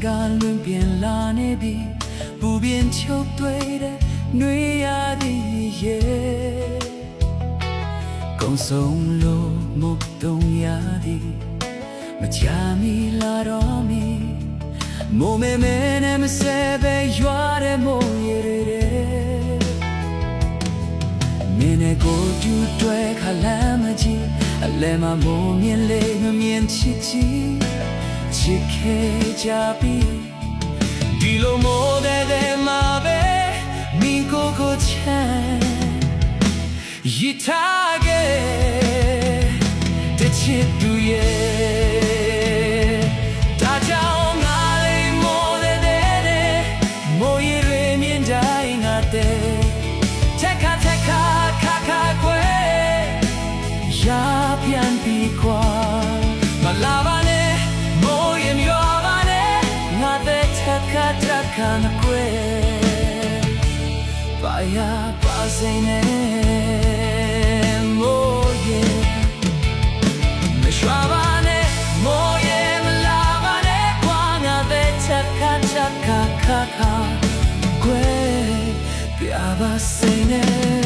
ကလွင်ပြင်လာနေပြီပူပြင်းချုပ်တွေတဲ့နှွေရသည်ရဲ့ကုံဆုံးလို့မုတ်တုံရသည်မချမီလာတော့မီမိုးမဲမဲနဲ့မဆဲပဲရွာတဲ့မိုးရတဲ့မင်းနဲ့ကိုတူတွဲခလမ်းမကြီးအလဲမှာမိုးမြင်လေးမမြင်ချစ်ချစ်ခဲ့ကြပြီဒီလိုမိုးတဲ့မှာပဲမိကိုချမ်းရထားခဲ့တဲ့ချစ်သူရဲ့ဒါကြောင့်ငါလေးမိုးတဲ့မိုးရည်တွေမြင်တိုင်းငါတဲ့တက်ခါခါခွဲရပြန်ပြီကွာမလာပါနဲ့မိုးရင်ရွာပါနဲ့ငါတဲ့တက်ခါနကွဲပါရပါစိနဲ့မိုးရင်မရွာပါနဲ့မိုးရင်မလာပါနဲ့ကွာငါတဲ့တက်ခါကွဲပြပါစိနဲ့